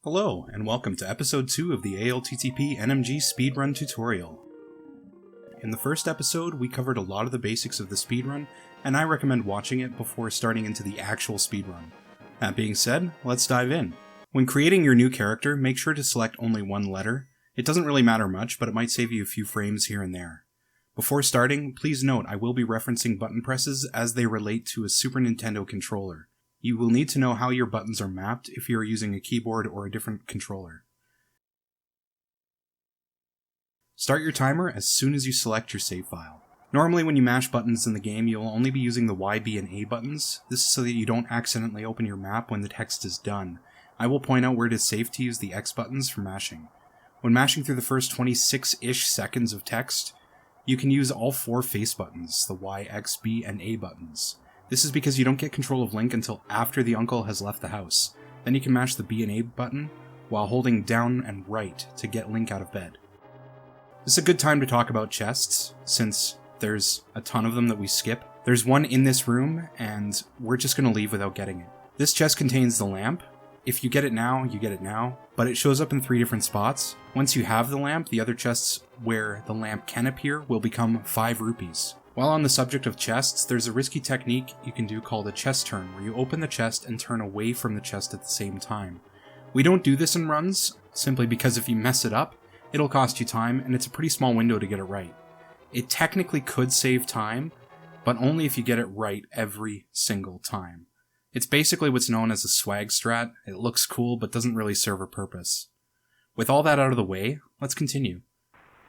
Hello, and welcome to episode 2 of the ALTTP NMG speedrun tutorial. In the first episode, we covered a lot of the basics of the speedrun, and I recommend watching it before starting into the actual speedrun. That being said, let's dive in. When creating your new character, make sure to select only one letter. It doesn't really matter much, but it might save you a few frames here and there. Before starting, please note I will be referencing button presses as they relate to a Super Nintendo controller. You will need to know how your buttons are mapped if you are using a keyboard or a different controller. Start your timer as soon as you select your save file. Normally when you mash buttons in the game, you'll only be using the Y, B, and A buttons. This is so that you don't accidentally open your map when the text is done. I will point out where it is safe to use the X buttons for mashing. When mashing through the first 26-ish seconds of text, you can use all 4 face buttons, the Y, X, B, and A buttons. This is because you don't get control of Link until after the uncle has left the house. Then you can mash the B and A button while holding down and right to get Link out of bed. This is a good time to talk about chests, since there's a ton of them that we skip. There's one in this room, and we're just going to leave without getting it. This chest contains the lamp. If you get it now, you get it now, but it shows up in 3 different spots. Once you have the lamp, the other chests where the lamp can appear will become 5 rupees. While on the subject of chests, there's a risky technique you can do called a chest turn, where you open the chest and turn away from the chest at the same time. We don't do this in runs, simply because if you mess it up, it'll cost you time, and it's a pretty small window to get it right. It technically could save time, but only if you get it right every single time. It's basically what's known as a swag strat. It looks cool, but doesn't really serve a purpose. With all that out of the way, let's continue.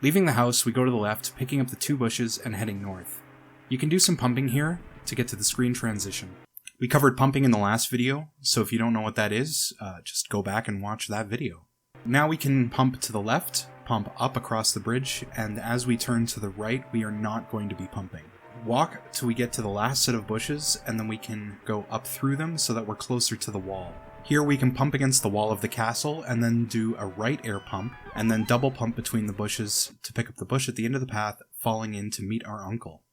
Leaving the house, we go to the left, picking up the 2 bushes and heading north. You can do some pumping here to get to the screen transition. We covered pumping in the last video, so if you don't know what that is, just go back and watch that video. Now we can pump to the left, pump up across the bridge, and as we turn to the right, we are not going to be pumping. Walk till we get to the last set of bushes, and then we can go up through them so that we're closer to the wall. Here we can pump against the wall of the castle, and then do a right air pump, and then double pump between the bushes to pick up the bush at the end of the path, falling in to meet our uncle.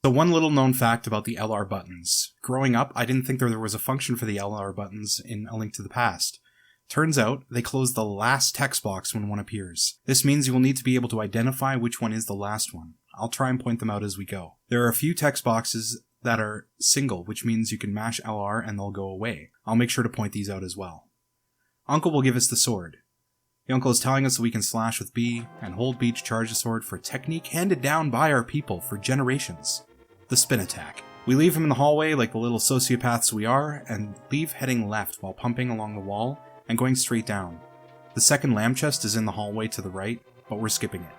So one little known fact about the LR buttons. Growing up, I didn't think there was a function for the LR buttons in A Link to the Past. Turns out, they close the last text box when one appears. This means you will need to be able to identify which one is the last one. I'll try and point them out as we go. There are a few text boxes that are single, which means you can mash LR and they'll go away. I'll make sure to point these out as well. Uncle will give us the sword. The uncle is telling us that we can slash with B and hold B to charge the sword for a technique handed down by our people for generations. The spin attack. We leave him in the hallway like the little sociopaths we are, and leave heading left while pumping along the wall and going straight down. The second lamp chest is in the hallway to the right, but we're skipping it.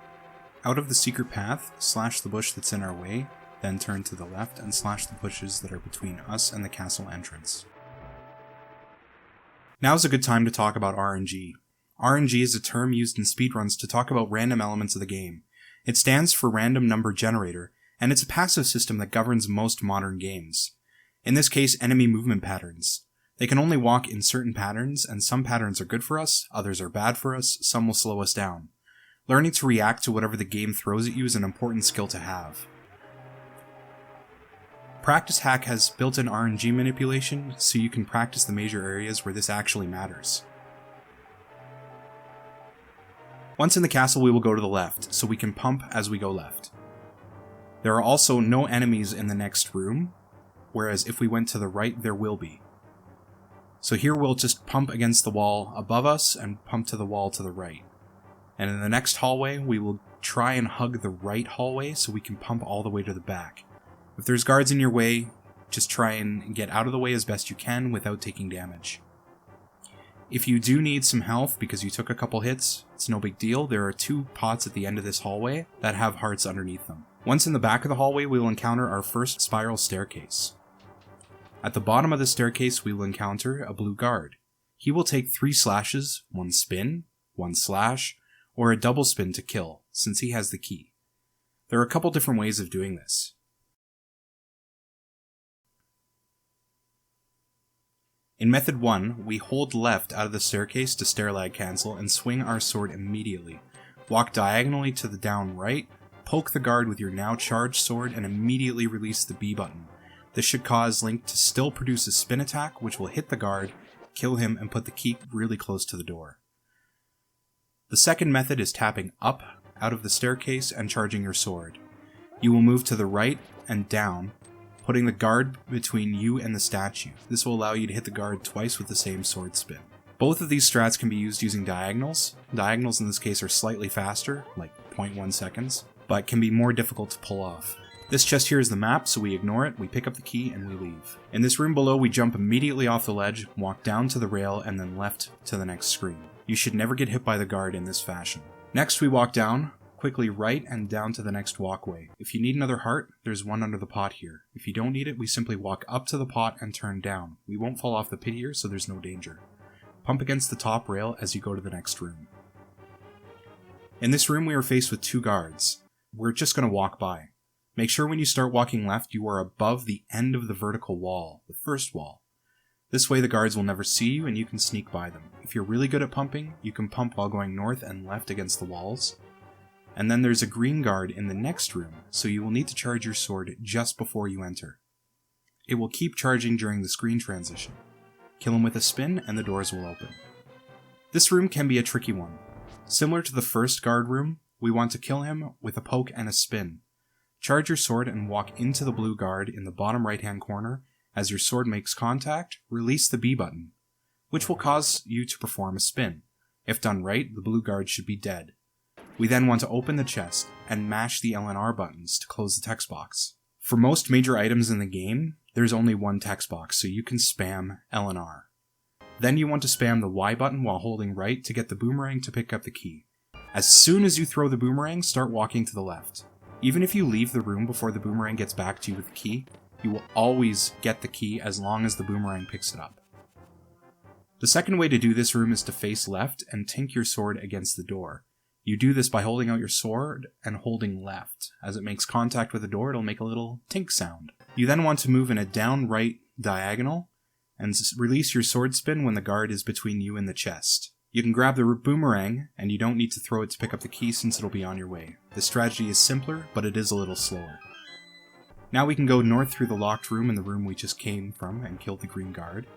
Out of the secret path, slash the bush that's in our way, then turn to the left and slash the bushes that are between us and the castle entrance. Now's a good time to talk about RNG. RNG is a term used in speedruns to talk about random elements of the game. It stands for Random Number Generator, and it's a passive system that governs most modern games. In this case, enemy movement patterns. They can only walk in certain patterns, and some patterns are good for us, others are bad for us, some will slow us down. Learning to react to whatever the game throws at you is an important skill to have. Practice Hack has built-in RNG manipulation, so you can practice the major areas where this actually matters. Once in the castle, we will go to the left, so we can pump as we go left. There are also no enemies in the next room, whereas if we went to the right, there will be. So here we'll just pump against the wall above us and pump to the wall to the right. And in the next hallway, we will try and hug the right hallway so we can pump all the way to the back. If there's guards in your way, just try and get out of the way as best you can without taking damage. If you do need some health because you took a couple hits, it's no big deal. There are 2 pots at the end of this hallway that have hearts underneath them. Once in the back of the hallway, we will encounter our first spiral staircase. At the bottom of the staircase, we will encounter a blue guard. He will take 3 slashes, 1 spin, 1 slash, or a double spin to kill, since he has the key. There are a couple different ways of doing this. In method 1, we hold left out of the staircase to stair lag cancel and swing our sword immediately. Walk diagonally to the down right, poke the guard with your now charged sword, and immediately release the B button. This should cause Link to still produce a spin attack, which will hit the guard, kill him, and put the key really close to the door. The second method is tapping up out of the staircase and charging your sword. You will move to the right and down, putting the guard between you and the statue. This will allow you to hit the guard twice with the same sword spin. Both of these strats can be used using diagonals. Diagonals in this case are slightly faster, like 0.1 seconds, but can be more difficult to pull off. This chest here is the map, so we ignore it, we pick up the key, and we leave. In this room below, we jump immediately off the ledge, walk down to the rail, and then left to the next screen. You should never get hit by the guard in this fashion. Next, we walk down, quickly right and down to the next walkway. If you need another heart, there's one under the pot here. If you don't need it, we simply walk up to the pot and turn down. We won't fall off the pit here, so there's no danger. Pump against the top rail as you go to the next room. In this room, we are faced with 2 guards. We're just going to walk by. Make sure when you start walking left, you are above the end of the vertical wall, the first wall. This way the guards will never see you and you can sneak by them. If you're really good at pumping, you can pump while going north and left against the walls. And then there's a green guard in the next room, so you will need to charge your sword just before you enter. It will keep charging during the screen transition. Kill him with a spin and the doors will open. This room can be a tricky one. Similar to the first guard room, we want to kill him with a poke and a spin. Charge your sword and walk into the blue guard in the bottom right hand corner. As your sword makes contact, release the B button, which will cause you to perform a spin. If done right, the blue guard should be dead. We then want to open the chest and mash the L and R buttons to close the text box. For most major items in the game, there's only one text box, so you can spam L and R. Then you want to spam the Y button while holding right to get the boomerang to pick up the key. As soon as you throw the boomerang, start walking to the left. Even if you leave the room before the boomerang gets back to you with the key, you will always get the key as long as the boomerang picks it up. The second way to do this room is to face left and tink your sword against the door. You do this by holding out your sword and holding left. As it makes contact with the door, it'll make a little tink sound. You then want to move in a down right diagonal and release your sword spin when the guard is between you and the chest. You can grab the boomerang, and you don't need to throw it to pick up the key since it'll be on your way. This strategy is simpler, but it is a little slower. Now we can go north through the locked room in the room we just came from and killed the green guard.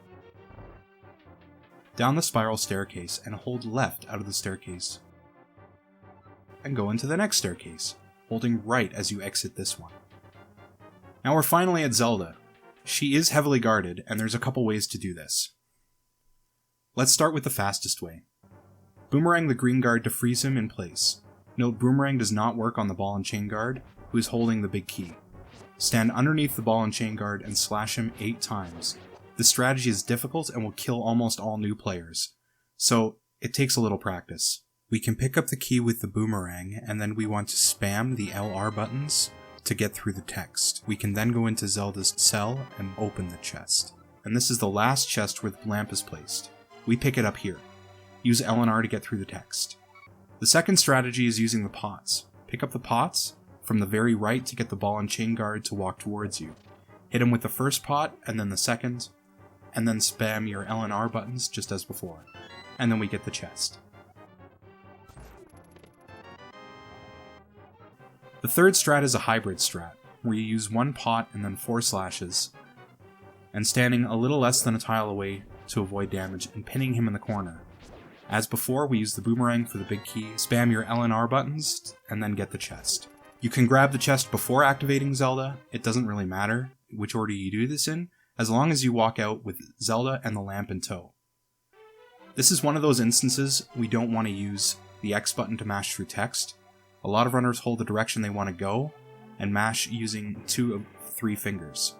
Down the spiral staircase and hold left out of the staircase. And go into the next staircase, holding right as you exit this one. Now we're finally at Zelda. She is heavily guarded, and there's a couple ways to do this. Let's start with the fastest way. Boomerang the green guard to freeze him in place. Note boomerang does not work on the ball and chain guard, who is holding the big key. Stand underneath the ball and chain guard and slash him 8 times. This strategy is difficult and will kill almost all new players, so it takes a little practice. We can pick up the key with the boomerang, and then we want to spam the LR buttons to get through the text. We can then go into Zelda's cell and open the chest. And this is the last chest where the lamp is placed. We pick it up here. Use L and R to get through the text. The second strategy is using the pots. Pick up the pots from the very right to get the ball and chain guard to walk towards you. Hit him with the first pot, and then the second, and then spam your L and R buttons just as before. And then we get the chest. The third strat is a hybrid strat, where you use 1 pot and then 4 slashes, and standing a little less than a tile away to avoid damage and pinning him in the corner. As before, we use the boomerang for the big key, spam your L and R buttons, and then get the chest. You can grab the chest before activating Zelda. It doesn't really matter which order you do this in, as long as you walk out with Zelda and the lamp in tow. This is one of those instances we don't want to use the X button to mash through text. A lot of runners hold the direction they want to go, and mash using 2 of 3 fingers.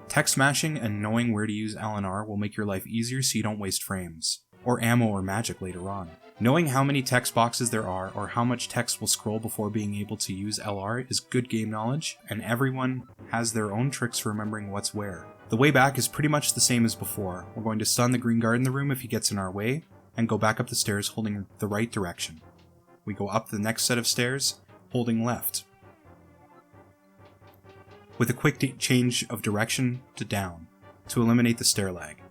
Text mashing and knowing where to use L and R will make your life easier so you don't waste frames, or ammo or magic later on. Knowing how many text boxes there are, or how much text will scroll before being able to use LR is good game knowledge, and everyone has their own tricks for remembering what's where. The way back is pretty much the same as before. We're going to stun the green guard in the room if he gets in our way, and go back up the stairs holding the right direction. We go up the next set of stairs, holding left, with a quick change of direction to down, to eliminate the stair lag.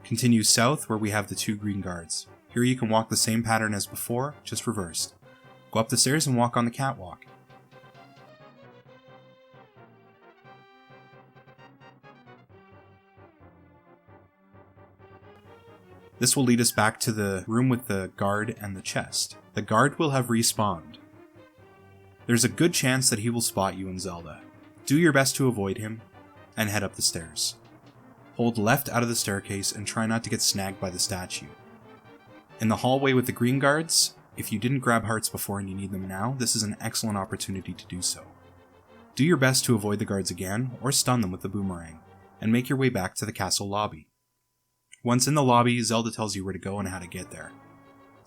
Continue south where we have the 2 green guards. Here you can walk the same pattern as before, just reversed. Go up the stairs and walk on the catwalk. This will lead us back to the room with the guard and the chest. The guard will have respawned. There's a good chance that he will spot you in Zelda. Do your best to avoid him, and head up the stairs. Hold left out of the staircase and try not to get snagged by the statue. In the hallway with the green guards, if you didn't grab hearts before and you need them now, this is an excellent opportunity to do so. Do your best to avoid the guards again, or stun them with the boomerang, and make your way back to the castle lobby. Once in the lobby, Zelda tells you where to go and how to get there.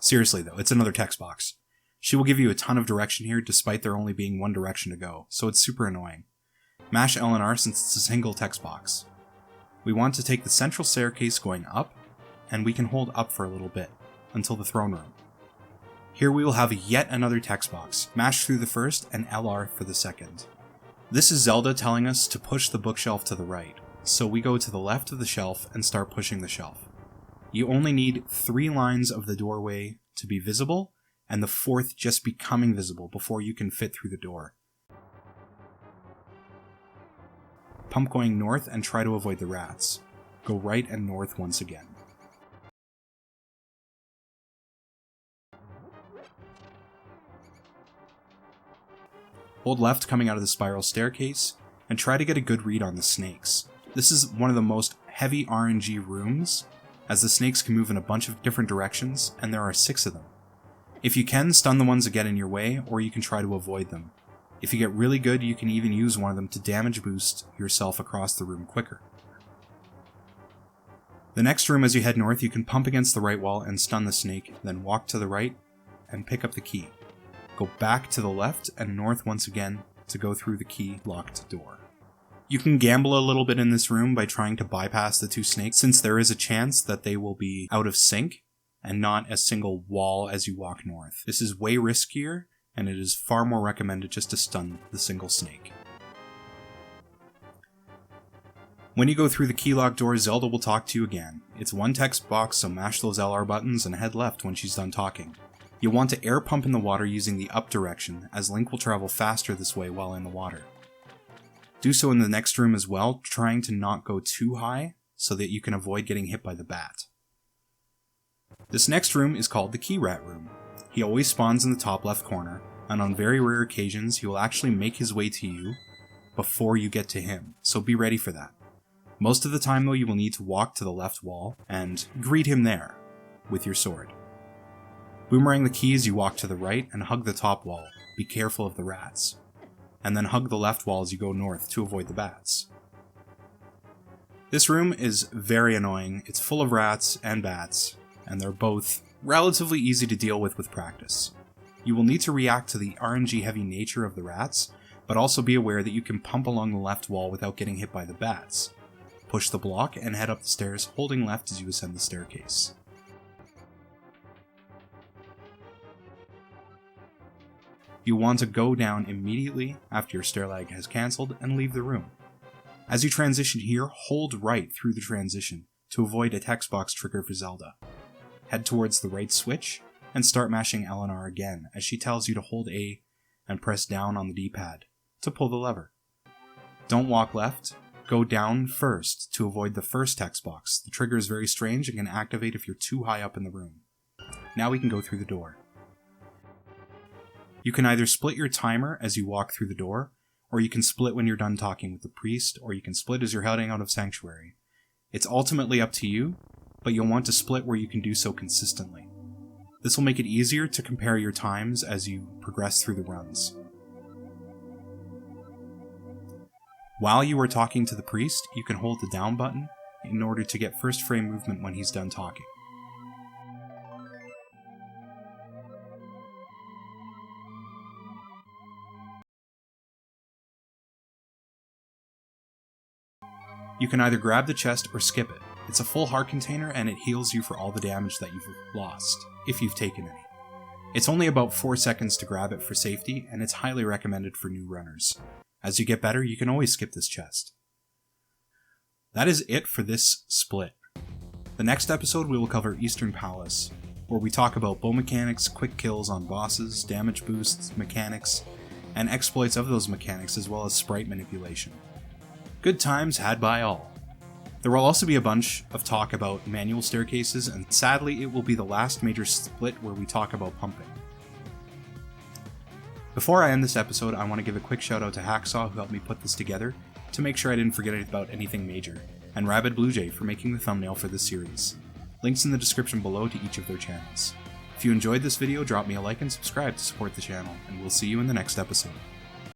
Seriously though, it's another text box. She will give you a ton of direction here despite there only being one direction to go, so it's super annoying. Mash L and R since it's a single text box. We want to take the central staircase going up, and we can hold up for a little bit, until the throne room. Here we will have yet another text box. Mash through the first and LR for the second. This is Zelda telling us to push the bookshelf to the right, so we go to the left of the shelf and start pushing the shelf. You only need 3 lines of the doorway to be visible, and the 4th just becoming visible before you can fit through the door. Pump going north and try to avoid the rats. Go right and north once again. Hold left coming out of the spiral staircase, and try to get a good read on the snakes. This is one of the most heavy RNG rooms, as the snakes can move in a bunch of different directions, and there are 6 of them. If you can, stun the ones that get in your way, or you can try to avoid them. If you get really good, you can even use one of them to damage boost yourself across the room quicker. The next room as you head north, you can pump against the right wall and stun the snake, then walk to the right and pick up the key. Go back to the left and north once again to go through the key locked door. You can gamble a little bit in this room by trying to bypass the 2 snakes, since there is a chance that they will be out of sync and not a single wall as you walk north. This is way riskier, and it is far more recommended just to stun the single snake. When you go through the key lock door, Zelda will talk to you again. It's one text box, so mash those LR buttons and head left when she's done talking. You'll want to air pump in the water using the up direction, as Link will travel faster this way while in the water. Do so in the next room as well, trying to not go too high so that you can avoid getting hit by the bat. This next room is called the Key Rat Room. He always spawns in the top left corner, and on very rare occasions he will actually make his way to you before you get to him, so be ready for that. Most of the time though, you will need to walk to the left wall and greet him there with your sword. Boomerang the key as you walk to the right and hug the top wall. Be careful of the rats. And then hug the left wall as you go north to avoid the bats. This room is very annoying. It's full of rats and bats, and they're both relatively easy to deal with practice. You will need to react to the RNG heavy nature of the rats, but also be aware that you can pump along the left wall without getting hit by the bats. Push the block and head up the stairs, holding left as you ascend the staircase. You want to go down immediately after your stair lag has cancelled and leave the room. As you transition here, hold right through the transition to avoid a text box trigger for Zelda. Head towards the right switch and start mashing L and R again as she tells you to hold A and press down on the D-pad to pull the lever. Don't walk left, go down first to avoid the first text box. The trigger is very strange and can activate if you're too high up in the room. Now we can go through the door. You can either split your timer as you walk through the door, or you can split when you're done talking with the priest, or you can split as you're heading out of Sanctuary. It's ultimately up to you, but you'll want to split where you can do so consistently. This will make it easier to compare your times as you progress through the runs. While you are talking to the priest, you can hold the down button in order to get first frame movement when he's done talking. You can either grab the chest or skip it. It's a full heart container and it heals you for all the damage that you've lost, if you've taken any. It's only about 4 seconds to grab it for safety, and it's highly recommended for new runners. As you get better, you can always skip this chest. That is it for this split. The next episode we will cover Eastern Palace, where we talk about bow mechanics, quick kills on bosses, damage boosts, mechanics, and exploits of those mechanics as well as sprite manipulation. Good times had by all. There will also be a bunch of talk about manual staircases, and sadly it will be the last major split where we talk about pumping. Before I end this episode, I want to give a quick shout out to Hacksaw who helped me put this together to make sure I didn't forget about anything major, and Rabid Bluejay for making the thumbnail for this series. Links in the description below to each of their channels. If you enjoyed this video, drop me a like and subscribe to support the channel, and we'll see you in the next episode.